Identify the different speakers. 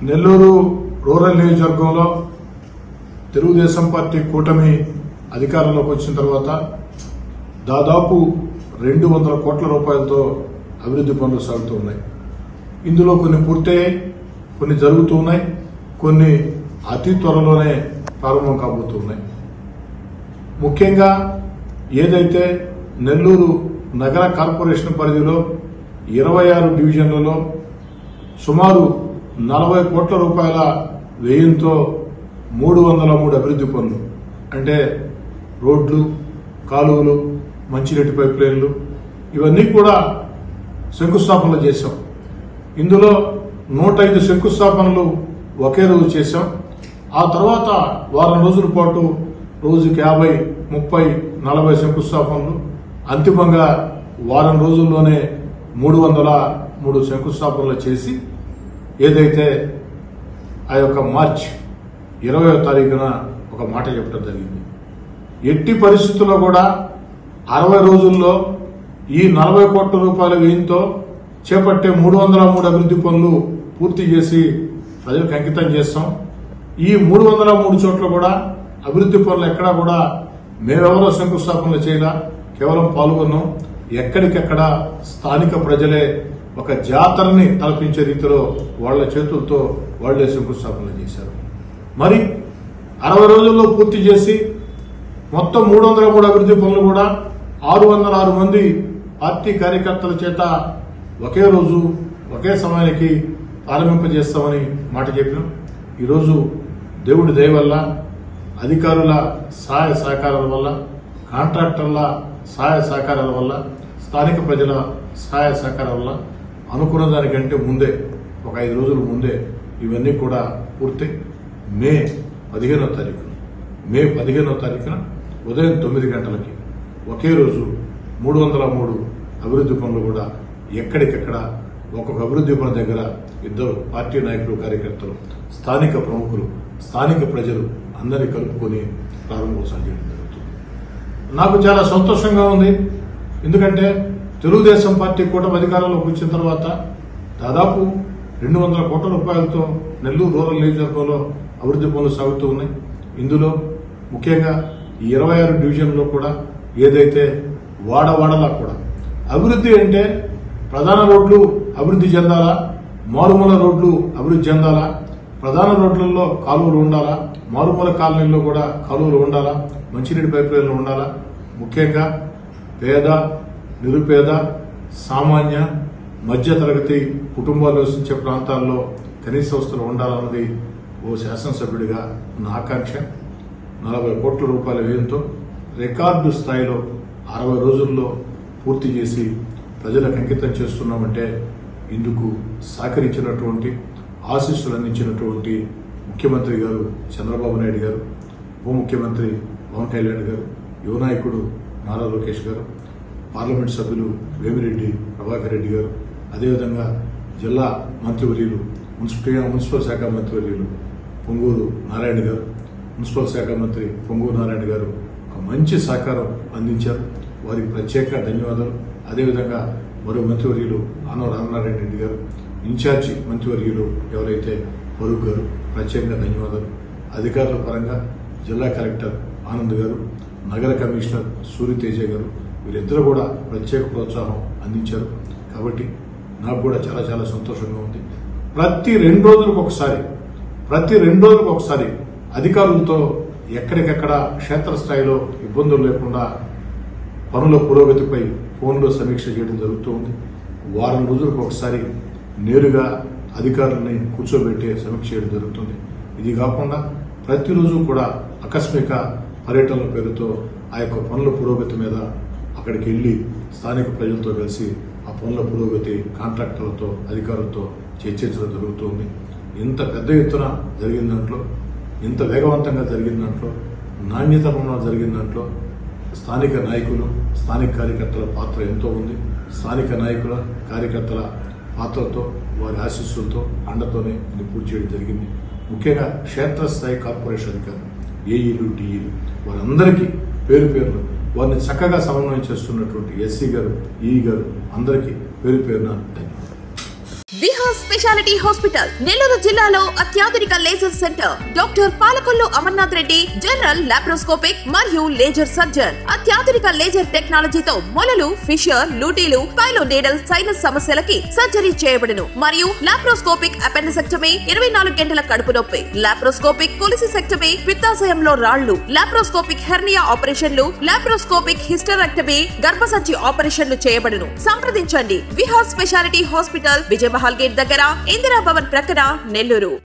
Speaker 1: Nellore rural నియోజకవర్గంలో Telugu Desam party కూటమి అధికారంలోకి వచ్చిన తర్వాత దాదాపు 200 కోట్ల రూపాయలతో అభివృద్ధి పనులు సాగుతూ ఉన్నాయి. ఇందులో కొన్ని పూర్తయ్యాయి, కొన్ని జరుగుతూ ఉన్నాయి, కొన్ని అతి త్వరలోనే ప్రారంభం కాబోతున్నాయి. ముఖ్యంగా ఏదైతే నెల్లూరు నగర కార్పొరేషన్ పరిధిలో 26 డివిజన్లలో సుమారు 40 కోట్ల రూపాయల వ్యయంతో 303 అభివృద్ధి పనులు అంటే రోడ్లు, కాలువలు, మంచినీటి పైప్ లైన్లు ఇవన్నీ కూడా శంకుస్థాపనలు చేశాం. ఇందులో 105 శంకుస్థాపనలు ఒకే రోజు చేశాం. ఆ తర్వాత వారం రోజుల పాటు రోజుకి 50, 30, 40 శంకుస్థాపనలు, అంతిమంగా వారం రోజుల్లోనే 303 శంకుస్థాపనలు చేసి ఏదైతే ఆ యొక్క మార్చి 20వ తారీఖున ఒక మాట చెప్పడం జరిగింది. ఎట్టి పరిస్థితుల్లో కూడా 60 రోజుల్లో ఈ 40 కోట్ల రూపాయల వ్యయంతో చేపట్టే 303 అభివృద్ధి పనులు పూర్తి చేసి ప్రజలకు అంకితం చేస్తాం. ఈ 303 చోట్ల కూడా అభివృద్ధి పనులు ఎక్కడా కూడా మేమెవరో శంకుస్థాపనలు చేయాల, కేవలం పాల్గొన్నాం. ఎక్కడికెక్కడ స్థానిక ప్రజలే ఒక జాతరని తలపించే రీతిలో వాళ్ల చేతులతో వాళ్లే శంకుస్థాపనలు చేశారు. మరి 60 రోజుల్లో పూర్తి చేసి మొత్తం 303 అభివృద్ధి పనులు కూడా 606 మంది పార్టీ కార్యకర్తల చేత ఒకే రోజు ఒకే సమయానికి ప్రారంభింపజేస్తామని మాట చెప్పినాం. ఈరోజు దేవుడి దయ వల్ల, అధికారుల సహాయ సహకారాల వల్ల, కాంట్రాక్టర్ల సహాయ సహకారాల వల్ల, స్థానిక ప్రజల సహాయ సహకారాల వల్ల అనుకున్న దానికంటే ముందే ఒక 5 రోజుల ముందే ఇవన్నీ కూడా పూర్తి మే 15వ తారీఖున ఉదయం 9 గంటలకి ఒకే రోజు 303 అభివృద్ధి పనులు కూడా ఎక్కడికెక్కడ ఒక్కొక్క అభివృద్ధి పనుల దగ్గర ఇద్దరు పార్టీ నాయకులు, కార్యకర్తలు, స్థానిక ప్రముఖులు, స్థానిక ప్రజలు అందరినీ కలుపుకొని ప్రారంభోత్సవం చేయడం జరుగుతుంది. నాకు చాలా సంతోషంగా ఉంది. ఎందుకంటే తెలుగుదేశం పార్టీ కూటమి అధికారంలోకి వచ్చిన తర్వాత దాదాపు 200 కోట్ల రూపాయలతో నెల్లూరు రూరల్ నియోజకవర్గంలో అభివృద్ధి పనులు సాగుతూ ఉన్నాయి. ఇందులో ముఖ్యంగా ఈ 26 డివిజన్లో కూడా ఏదైతే వాడవాడలా కూడా అభివృద్ధి అంటే ప్రధాన రోడ్లు అభివృద్ధి చెందాలా, మారుమూల రోడ్లు అభివృద్ధి చెందాలా, ప్రధాన రోడ్లలో కాలువలు ఉండాలా, మారుమూల కాలనీల్లో కూడా కాలువలు ఉండాలా, మంచినీటి పైప్ లైన్లు ఉండాలా. ముఖ్యంగా పేద, నిరుపేద, సామాన్య, మధ్యతరగతి కుటుంబాలు నివసించే ప్రాంతాల్లో కనీస వసతులు ఉండాలన్నది ఓ శాసనసభ్యుడిగా నా ఆకాంక్ష. 40 కోట్ల రూపాయల వ్యయంతో రికార్డు స్థాయిలో 60 రోజుల్లో పూర్తి చేసి ప్రజలకు అంకితం చేస్తున్నామంటే ఇందుకు సహకరించినటువంటి, ఆశీస్సులు అందించినటువంటి ముఖ్యమంత్రి గారు చంద్రబాబు నాయుడు గారు, ఉప ముఖ్యమంత్రి పవన్ కళ్యాణ్ గారు, యువ నాయకుడు నారా లోకేష్ గారు, పార్లమెంట్ సభ్యులు వేమిరెడ్డి ప్రభాకర్ రెడ్డి గారు, అదేవిధంగా జిల్లా మంత్రివర్యులు, మున్సిపల్ శాఖ మంత్రివర్యులు పొంగూరు నారాయణ గారు, మున్సిపల్ శాఖ మంత్రి పొంగూరు నారాయణ గారు ఒక మంచి సహకారం అందించారు. వారికి ప్రత్యేక ధన్యవాదాలు. అదేవిధంగా మరో మంత్రివర్యులు ఆనవ రామనారాయణ రెడ్డి గారు, ఇన్ఛార్జి మంత్రివర్యులు ఎవరైతే ఫరూక్ గారు, ప్రత్యేకంగా ధన్యవాదాలు. అధికారుల పరంగా జిల్లా కలెక్టర్ ఆనంద్ గారు, నగర కమిషనర్ సూర్యతేజ గారు, వీరిద్దరూ కూడా ప్రత్యేక ప్రోత్సాహం అందించారు. కాబట్టి నాకు కూడా చాలా చాలా సంతోషంగా ఉంది. ప్రతి 2 రోజులకు ఒకసారి అధికారులతో ఎక్కడికెక్కడ క్షేత్రస్థాయిలో ఇబ్బందులు లేకుండా పనుల పురోగతిపై ఫోన్లో సమీక్ష చేయడం జరుగుతుంది. వారం రోజులకు ఒకసారి నేరుగా అధికారులని కూర్చోబెట్టే సమీక్ష చేయడం జరుగుతుంది. ఇది కాకుండా ప్రతిరోజు కూడా ఆకస్మిక పర్యటనల పేరుతో ఆ యొక్క పనుల పురోగతి మీద అక్కడికి వెళ్లి స్థానిక ప్రజలతో కలిసి ఆ పనుల పురోగతి కాంట్రాక్టర్లతో, అధికారులతో చర్చించడం జరుగుతుంది. ఇంత పెద్ద ఎత్తున జరిగిన దాంట్లో, ఇంత వేగవంతంగా జరిగిన దాంట్లో, నాణ్యతపరంగా జరిగిన దాంట్లో స్థానిక నాయకులు, స్థానిక కార్యకర్తల పాత్ర ఎంతో ఉంది. స్థానిక నాయకుల, కార్యకర్తల పాత్రతో, వారి ఆశీస్సులతో, అండతోనే ఇది పూర్తి చేయడం జరిగింది. ముఖ్యంగా క్షేత్రస్థాయి కార్పొరేషన్ అధికారులు, ఏఈలు, డిఈలు వారందరికీ పేరు పేరును వారిని చక్కగా సమన్వయం చేస్తున్నటువంటి ఎస్సీ గారు, ఈఈ గారు అందరికీ పేరు పేరున ధన్యవాదాలు.
Speaker 2: విహాస్ స్పెషాలిటీ హాస్పిటల్ నెల్లూరు జిల్లాలో అత్యాధునిక laser centre. Doctor Palakollu Amarnath Reddy general laparoscopic మరియు లేజర్ సర్జన్. అత్యాధునిక లేజర్ టెక్నాలజీతో మొలలు, ఫిషర్, లూటీలు, పైలోనేడల్ సైనస్ సమస్యలకి సర్జరీ చేయబడును మరియు లాప్రోస్కోపిక్ అపెండిసెక్టమీ, 24 గంటల కడుపు నొప్పి, లాప్రోస్కోపిక్ కొలిసిసెక్టమీ, పిత్తాశయంలో రాళ్లు, లాప్రోస్కోపిక్ హెర్నియా ఆపరేషన్లు, లాప్రోస్కోపిక్ హిస్టరెక్టమీ, గర్భసంచి ఆపరేషన్లు చేయబడును. సంప్రదించండి. Vihas speciality hospital, Vijaya Mahal gate దగ్గర, ఇందిరా భవన్ ప్రక్కన, నెల్లూరు.